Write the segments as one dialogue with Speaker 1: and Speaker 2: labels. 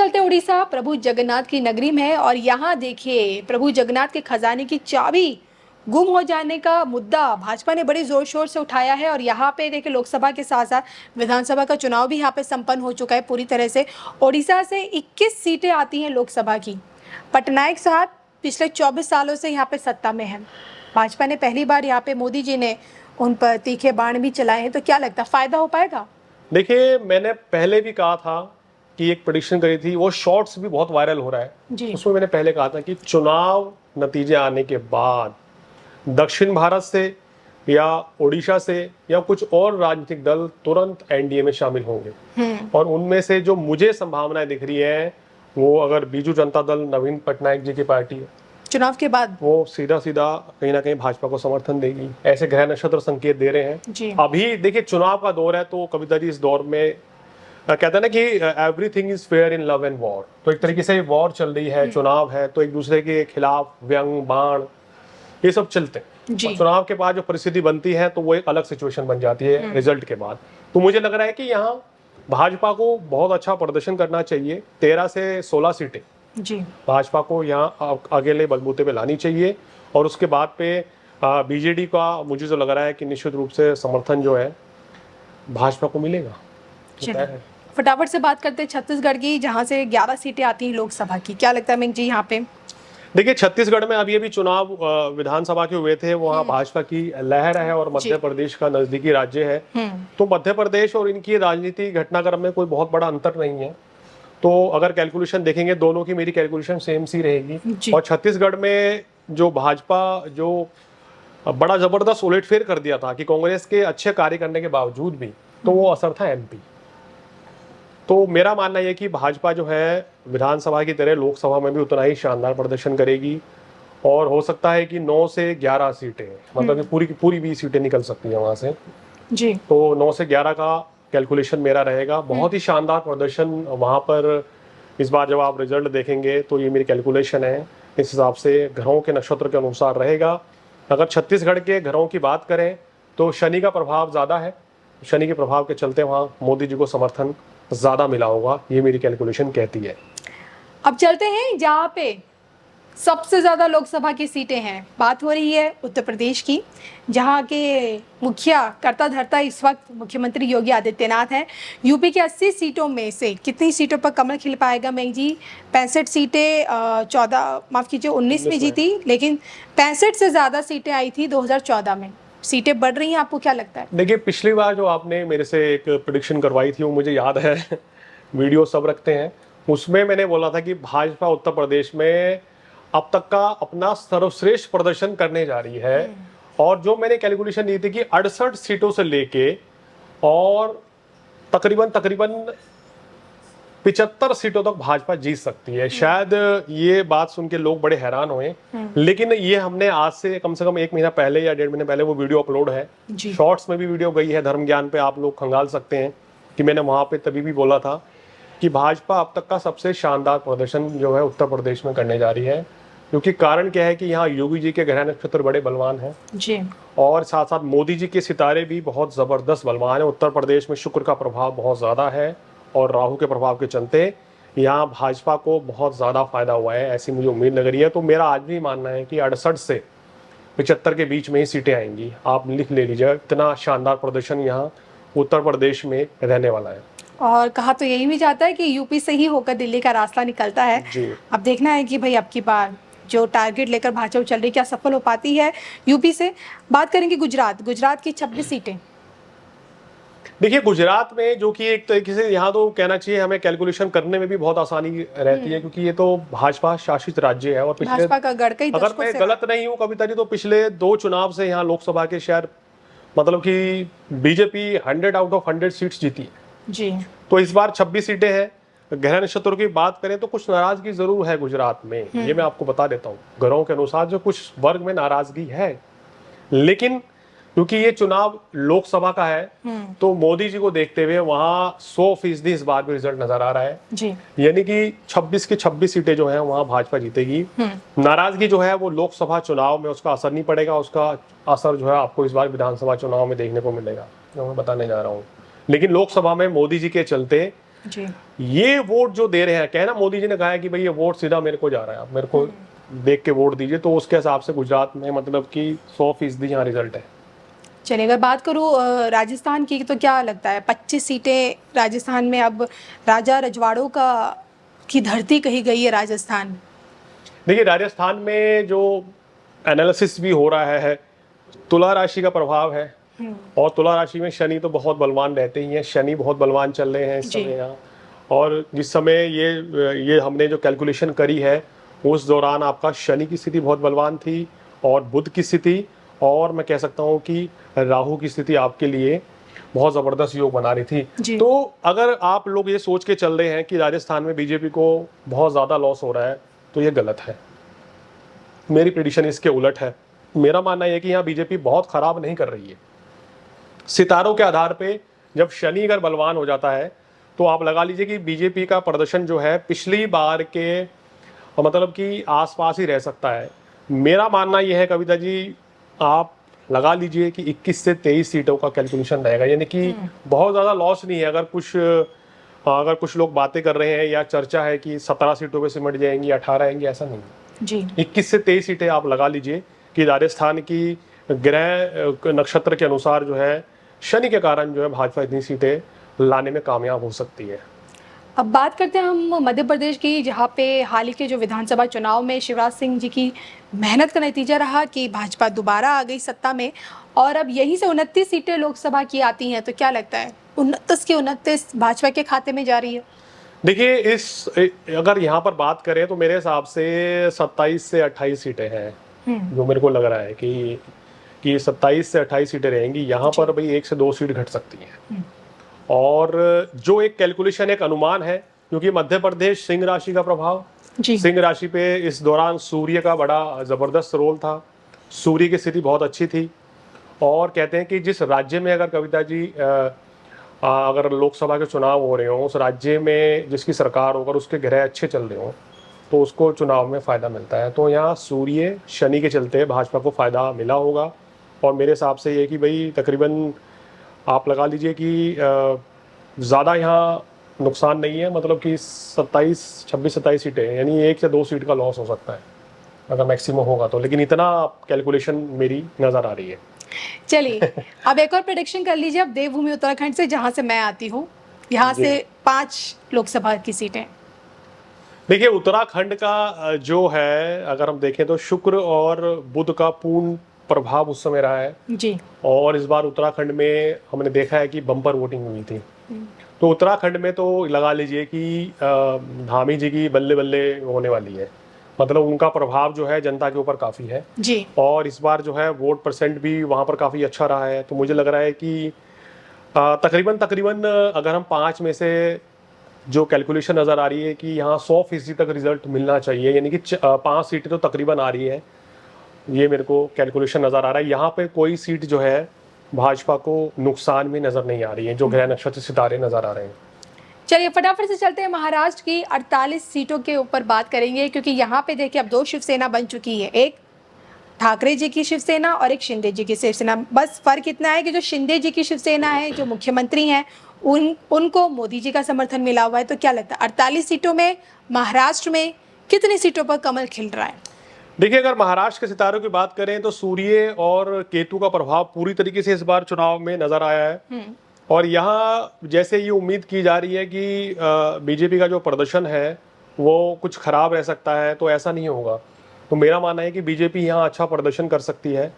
Speaker 1: चलते उड़ीसा प्रभु जगन्नाथ की नगरी में है और यहाँ देखिए प्रभु जगन्नाथ के खजाने की चाबी गुम हो जाने का मुद्दा भाजपा ने बड़ी जोर शोर से उठाया है। और यहाँ पे देखिए लोकसभा के साथ साथ विधानसभा का चुनाव भी यहाँ पे संपन्न हो चुका है पूरी तरह से। उड़ीसा से 21 सीटें आती हैं लोकसभा की। पटनायक साहब पिछले 24 सालों से यहाँ पे सत्ता में है। भाजपा ने पहली बार यहाँ पे मोदी जी ने उन पर तीखे बाण भी चलाए हैं, तो क्या लगता है फायदा हो पाएगा?
Speaker 2: देखिए, मैंने पहले भी कहा था कि एक प्रेडिक्शन करी थी, वो शॉर्ट्स भी बहुत वायरल हो रहा है। उसमें मैंने पहले कहा था कि चुनाव नतीजे आने के बाद दक्षिण भारत से या उड़ीसा से या कुछ और राजनीतिक दल तुरंत एनडीए में शामिल होंगे। और उनमें से जो मुझे संभावनाएं दिख रही है, वो अगर बीजू जनता दल नवीन पटनायक जी की पार्टी है,
Speaker 1: चुनाव के बाद वो
Speaker 2: सीधा सीधा कहीं ना कहीं भाजपा को समर्थन देगी, ऐसे ग्रह नक्षत्र संकेत दे रहे हैं। अभी देखिए चुनाव का दौर है, तो कविता जी इस दौर में कहते हैं ना कि everything is fair in love and war. तो एक तरीके से वॉर चल रही है, चुनाव है, तो एक दूसरे के खिलाफ व्यंग बाण ये सब चलते हैं। चुनाव के बाद जो परिस्थिति बनती है तो वो एक अलग सिचुएशन बन जाती है रिजल्ट के बाद। तो मुझे लग रहा है कि यहाँ भाजपा को बहुत अच्छा प्रदर्शन करना चाहिए। 13 से 16 सीटें भाजपा को यहाँ अकेले बलबूते पे लानी चाहिए। और उसके बाद पे बीजेडी का मुझे तो लग रहा है कि निश्चित रूप से समर्थन जो है भाजपा को मिलेगा।
Speaker 1: फटाफट से बात करते हैं छत्तीसगढ़ की, जहाँ से 11 सीटें आती हैं लोकसभा की। क्या लगता है मेघ जी यहाँ पे?
Speaker 2: देखिए, छत्तीसगढ़ में अभी चुनाव विधानसभा के हुए थे, वहाँ भाजपा की लहर है और मध्य प्रदेश का नजदीकी राज्य है। तो मध्य प्रदेश और इनकी राजनीति घटनाक्रम में कोई बहुत बड़ा अंतर नहीं है। तो अगर कैलकुलेशन देखेंगे, दोनों की मेरी कैलकुलेशन सेम सी रहेगी। और छत्तीसगढ़ में जो भाजपा जो बड़ा जबरदस्त उलटफेर कर दिया था कि कांग्रेस के अच्छे कार्य करने के बावजूद भी, तो वो असर था एमपी। तो मेरा मानना यह कि भाजपा जो है विधानसभा की तरह लोकसभा में भी उतना ही शानदार प्रदर्शन करेगी। और हो सकता है कि 9 से 11 सीटें, मतलब कि पूरी की पूरी 20 सीटें निकल सकती हैं वहां से जी। तो 9 से 11 का कैलकुलेशन मेरा रहेगा। बहुत ही शानदार प्रदर्शन वहां पर इस बार जब आप रिजल्ट देखेंगे तो ये मेरी कैलकुलेशन है। इस हिसाब से ग्रहों के नक्षत्र के अनुसार रहेगा। अगर छत्तीसगढ़ के ग्रहों की बात करें तो शनि का प्रभाव ज़्यादा है। शनि के प्रभाव के चलते वहाँ मोदी जी को समर्थन ज़्यादा मिला होगा, ये मेरी कैलकुलेशन कहती है।
Speaker 1: अब चलते हैं जहाँ पे सबसे ज़्यादा लोकसभा की सीटें हैं। बात हो रही है उत्तर प्रदेश की, जहाँ के मुखिया कर्ता धर्ता इस वक्त मुख्यमंत्री योगी आदित्यनाथ हैं। यूपी के 80 सीटों में से कितनी सीटों पर कमल खिल पाएगा मेघ जी? 65 सीटें 19 में जीती, लेकिन 65 से ज़्यादा सीटें आई थी 2014 में। सीटें बढ़ रही हैं, आपको क्या लगता है?
Speaker 2: देखिए, पिछली बार जो आपने मेरे से एक प्रेडिक्शन करवाई थी वो मुझे याद है वीडियो सब रखते हैं। उसमें मैंने बोला था कि भाजपा उत्तर प्रदेश में अब तक का अपना सर्वश्रेष्ठ प्रदर्शन करने जा रही है। और जो मैंने कैलकुलेशन दी थी कि 68 सीटों से लेके और तकरीबन 75 सीटों तक भाजपा जीत सकती है। शायद ये बात सुन के लोग बड़े हैरान हुए, लेकिन ये हमने आज से कम 1 महीना पहले या 1.5 महीने पहले वो वीडियो अपलोड है। शॉर्ट्स में भी वीडियो गई है, धर्म ज्ञान पे आप लोग खंगाल सकते हैं कि मैंने वहां पे तभी भी बोला था कि भाजपा अब तक का सबसे शानदार प्रदर्शन जो है उत्तर प्रदेश में करने जा रही है। क्योंकि कारण क्या है कि यहाँ योगी जी के ग्रह नक्षत्र बड़े बलवान हैं जी, और साथ साथ मोदी जी के सितारे भी बहुत जबरदस्त बलवान है। उत्तर प्रदेश में शुक्र का प्रभाव बहुत ज्यादा है और राहु के प्रभाव के चलते यहाँ भाजपा को बहुत ज़्यादा फायदा हुआ है, ऐसी मुझे उम्मीद लग रही है। तो मेरा आज भी मानना है कि 68 से 75 के बीच में ही सीटें आएंगी। आप लिख ले लीजिए, इतना शानदार प्रदर्शन यहाँ उत्तर प्रदेश में रहने वाला है।
Speaker 1: और कहा तो यही भी जाता है कि यूपी से ही होकर दिल्ली का रास्ता निकलता है जी। अब देखना है कि भाई अब की बार जो टारगेट लेकर भाजपा चल रही क्या सफल हो पाती है यूपी से। बात करेंगे गुजरात की 26 सीटें।
Speaker 2: देखिए, गुजरात में जो कि एक तरीके से यहाँ तो कहना चाहिए हमें कैलकुलेशन करने में भी बहुत आसानी रहती है, क्योंकि ये तो भाजपा शासित राज्य है। और पिछले
Speaker 1: भाजपा का गढ़ कई
Speaker 2: अगर मैं गलत नहीं हूँ कविता जी, तो पिछले 2 चुनाव से यहाँ लोकसभा के शायद मतलब कि बीजेपी 100 आउट ऑफ 100 सीट्स जीती है जी। तो इस बार 26 सीटें हैं। ग्रह नक्षत्रों की बात करें तो कुछ नाराजगी जरूर है गुजरात में, ये मैं आपको बता देता हूँ। ग्रहों के अनुसार जो कुछ वर्ग में नाराजगी है, लेकिन क्योंकि ये चुनाव लोकसभा का है तो मोदी जी को देखते हुए वहां 100% इस बार भी रिजल्ट नजर आ रहा है जी। यानी कि 26 की 26 सीटें जो हैं वहां भाजपा जीतेगी। नाराजगी जो है वो लोकसभा चुनाव में उसका असर नहीं पड़ेगा, उसका असर जो है आपको इस बार विधानसभा चुनाव में देखने को मिलेगा, जो मैं बताने जा रहा हूँ। लेकिन लोकसभा में मोदी जी के चलते
Speaker 1: जी।
Speaker 2: ये वोट जो दे रहे हैं, कहना मोदी जी ने कहा है कि भाई ये वोट सीधा मेरे को जा रहा है, आप मेरे को देख के वोट दीजिए, तो उसके हिसाब से गुजरात में मतलब कि 100% यहाँ रिजल्ट है।
Speaker 1: चलिए, अगर बात करूँ राजस्थान की, तो क्या लगता है 25 सीटें राजस्थान में, अब राजा रजवाड़ों का की धरती कही गई है राजस्थान।
Speaker 2: देखिए राजस्थान में जो एनालिसिस भी हो रहा है, तुला राशि का प्रभाव है, और तुला राशि में शनि तो बहुत बलवान रहते ही हैं, शनि बहुत बलवान चल रहे हैं इस
Speaker 1: जी।
Speaker 2: समय यहाँ। और जिस समय ये हमने जो कैलकुलेशन करी है, उस दौरान आपका शनि की स्थिति बहुत बलवान थी, और बुध की स्थिति, और मैं कह सकता हूँ कि राहु की स्थिति आपके लिए बहुत ज़बरदस्त योग बना रही थी।
Speaker 1: जी।
Speaker 2: तो अगर आप लोग ये सोच के चल रहे हैं कि राजस्थान में बीजेपी को बहुत ज़्यादा लॉस हो रहा है, तो ये गलत है। मेरी प्रेडिक्शन इसके उलट है। मेरा मानना यह है कि यहाँ बीजेपी बहुत खराब नहीं कर रही है। सितारों के आधार पे जब शनि अगर बलवान हो जाता है, तो आप लगा लीजिए कि बीजेपी का प्रदर्शन जो है पिछली बार के मतलब कि आसपास ही रह सकता है। मेरा मानना यह है कविता जी, आप लगा लीजिए कि 21 से 23 सीटों का कैलकुलेशन रहेगा, यानी कि बहुत ज़्यादा लॉस नहीं है। अगर कुछ लोग बातें कर रहे हैं या चर्चा है कि 17 सीटों पे सिमट जाएंगी, 18 आएंगी, ऐसा नहीं है।
Speaker 1: जी।
Speaker 2: 21 से 23 सीटें आप लगा लीजिए कि राजस्थान की ग्रह नक्षत्र के अनुसार जो है शनि के कारण जो है भाजपा इतनी सीटें लाने में कामयाब हो सकती है।
Speaker 1: अब बात करते हैं हम मध्य प्रदेश की, जहाँ पे हाल ही के जो विधानसभा चुनाव में शिवराज सिंह जी की मेहनत का नतीजा रहा कि भाजपा दोबारा आ गई सत्ता में, और अब यहीं से 29 सीटें लोकसभा की आती हैं। तो क्या लगता है 29 की 29 भाजपा के खाते में जा रही है?
Speaker 2: देखिए अगर यहाँ पर बात करें तो मेरे हिसाब से 27 से 28 सीटें हैं, जो मेरे को लग रहा है कि 27 से 28 सीटें रहेंगी। यहाँ पर भाई 1 से 2 सीट घट सकती हैं। और जो एक कैलकुलेशन, एक अनुमान है, क्योंकि मध्य प्रदेश सिंह राशि का प्रभाव,
Speaker 1: जी।
Speaker 2: सिंह राशि पे इस दौरान सूर्य का बड़ा जबरदस्त रोल था। सूर्य की स्थिति बहुत अच्छी थी, और कहते हैं कि जिस राज्य में अगर कविता जी अगर लोकसभा के चुनाव हो रहे हो, उस राज्य में जिसकी सरकार होकर उसके ग्रह अच्छे चल रहे हो, तो उसको चुनाव में फ़ायदा मिलता है। तो यहाँ सूर्य शनि के चलते भाजपा को फ़ायदा मिला होगा। और मेरे हिसाब से ये कि भाई तकरीबन आप लगा लीजिए कि ज़्यादा यहाँ नुकसान नहीं है, मतलब कि 26-27 सीटें, यानी 1 से 2 सीट का लॉस हो सकता है अगर मैक्सिमम होगा तो, लेकिन इतना कैलकुलेशन मेरी नज़र आ रही है।
Speaker 1: चलिए, अब एक और प्रेडिक्शन कर लीजिए, अब देवभूमि उत्तराखंड से, जहाँ से मैं आती हूँ, यहाँ से 5 लोकसभा की सीटें।
Speaker 2: देखिए उत्तराखंड का जो है, अगर हम देखें तो शुक्र और बुध का पूर्ण प्रभाव उस समय रहा है।
Speaker 1: जी।
Speaker 2: और इस बार उत्तराखंड में हमने देखा है कि बम्पर वोटिंग हुई थी। तो उत्तराखंड में तो लगा लीजिए कि धामी जी की बल्ले बल्ले होने वाली है, मतलब उनका प्रभाव जो है जनता के ऊपर काफ़ी है।
Speaker 1: जी।
Speaker 2: और इस बार जो है वोट परसेंट भी वहाँ पर काफ़ी अच्छा रहा है। तो मुझे लग रहा है कि तकरीबन अगर हम 5 में से जो कैलकुलेशन नज़र आ रही है कि यहाँ 100% तक रिजल्ट मिलना चाहिए, यानी कि 5 सीटें तो तकरीबन आ रही है, ये मेरे को कैलकुलेशन नज़र आ रहा है। यहाँ पे कोई सीट जो है भाजपा को नुकसान में नज़र नहीं आ रही है, जो ग्रह नक्षत्र सितारे नज़र आ रहे हैं।
Speaker 1: चलिए, फटाफट से चलते हैं महाराष्ट्र की 48 सीटों के ऊपर बात करेंगे, क्योंकि यहाँ पे देखिए अब 2 शिवसेना बन चुकी है, एक ठाकरे जी की शिवसेना और एक शिंदे जी की शिवसेना। बस फर्क इतना है कि जो शिंदे जी की शिवसेना है, जो मुख्यमंत्री हैं, उनको मोदी जी का समर्थन मिला हुआ है। तो क्या लगता है 48 सीटों में महाराष्ट्र में कितनी सीटों पर कमल खिल रहा है?
Speaker 2: देखिए अगर महाराष्ट्र के सितारों की बात करें तो सूर्य और केतु का प्रभाव पूरी तरीके से इस बार चुनाव में नजर आया है। और यहाँ जैसे ये उम्मीद की जा रही है कि बीजेपी का जो प्रदर्शन है वो कुछ खराब रह सकता है, तो ऐसा नहीं होगा। तो मेरा मानना है कि बीजेपी यहाँ अच्छा प्रदर्शन कर सकती है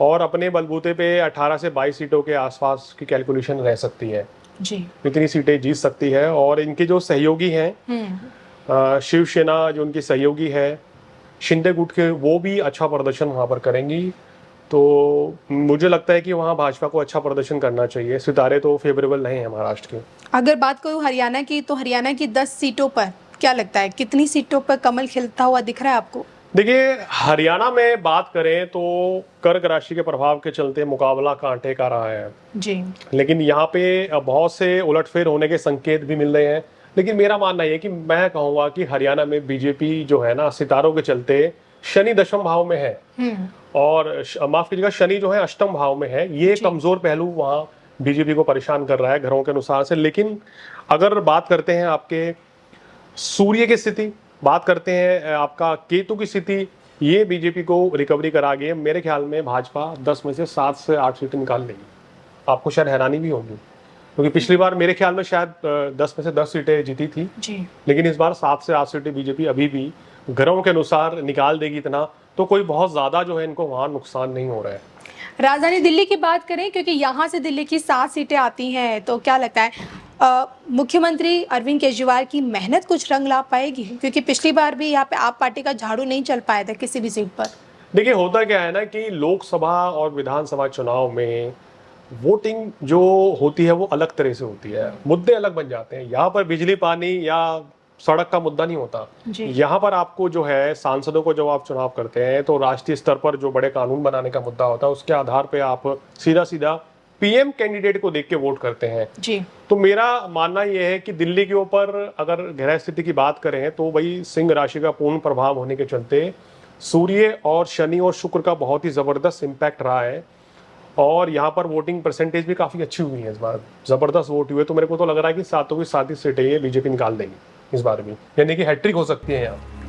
Speaker 2: और अपने बलबूते पे 18 से 22 सीटों के आसपास की कैलकुलेशन रह सकती है।
Speaker 1: जी।
Speaker 2: इतनी सीटें जीत सकती है। और इनके जो सहयोगी हैं, शिवसेना जो उनकी सहयोगी है, शिंदे गुट के, वो भी अच्छा प्रदर्शन वहाँ पर करेंगी। तो मुझे लगता है कि वहाँ भाजपा को अच्छा प्रदर्शन करना चाहिए। सितारे तो फेवरेबल नहीं है महाराष्ट्र के।
Speaker 1: अगर बात करूँ हरियाणा की, तो हरियाणा की 10 सीटों पर क्या लगता है कितनी सीटों पर कमल खिलता हुआ दिख रहा है आपको?
Speaker 2: देखिए हरियाणा में बात करें तो कर्क राशि के प्रभाव के चलते मुकाबला कांटे का रहा है
Speaker 1: जी।
Speaker 2: लेकिन यहाँ पे बहुत से उलटफेर होने के संकेत भी मिल रहे हैं। लेकिन मेरा मानना ये कि मैं कहूँगा कि हरियाणा में बीजेपी जो है ना, सितारों के चलते शनि 10वें भाव में है और माफ कीजिएगा शनि जो है 8वें भाव में है। ये कमजोर पहलू वहाँ बीजेपी को परेशान कर रहा है घरों के अनुसार से। लेकिन अगर बात करते हैं आपके सूर्य की स्थिति, बात करते हैं आपका केतु की स्थिति, ये बीजेपी को रिकवरी करा गई है। मेरे ख्याल में भाजपा 10 में से 7 से 8 सीटें निकाल लेगी। आपको शायद हैरानी भी होगी, क्योंकि पिछली बार मेरे ख्याल में शायद 10 में से 10 सीटें जीती थी
Speaker 1: जी।
Speaker 2: लेकिन इस बार 7 से 8 सीटें बीजेपी अभी भी घरों के अनुसार निकाल देगी। इतना तो कोई बहुत ज्यादा जो है इनको वहां नुकसान नहीं हो रहा है।
Speaker 1: राजधानी दिल्ली की बात करें, क्योंकि यहाँ से दिल्ली की 7 सीटें आती हैं, तो क्या लगता है मुख्यमंत्री अरविंद केजरीवाल की मेहनत कुछ रंग ला पाएगी? क्योंकि पिछली बार भी यहाँ पे आप पार्टी का झाड़ू नहीं चल पाया था किसी भी सीट पर।
Speaker 2: देखिए, होता क्या है ना कि लोकसभा और विधानसभा चुनाव में वोटिंग जो होती है वो अलग तरह से होती है, मुद्दे अलग बन जाते हैं। यहाँ पर बिजली पानी या सड़क का मुद्दा नहीं होता। यहाँ पर आपको जो है सांसदों को जब आप चुनाव करते हैं तो राष्ट्रीय स्तर पर जो बड़े कानून बनाने का मुद्दा होता है उसके आधार पे आप सीधा सीधा पीएम कैंडिडेट को देख के वोट करते हैं
Speaker 1: जी।
Speaker 2: तो मेरा मानना यह है कि दिल्ली के ऊपर अगर ग्रह स्थिति की बात करें तो भाई सिंह राशि का पूर्ण प्रभाव होने के चलते सूर्य और शनि और शुक्र का बहुत ही जबरदस्त इम्पैक्ट रहा है और यहाँ पर वोटिंग परसेंटेज भी काफी अच्छी हुई है। इस बार जबरदस्त वोट हुए, तो मेरे को तो लग रहा है कि 7 की 7 सीटें ये बीजेपी निकाल देगी इस बार भी, यानी कि हैट्रिक हो सकती है यहाँ।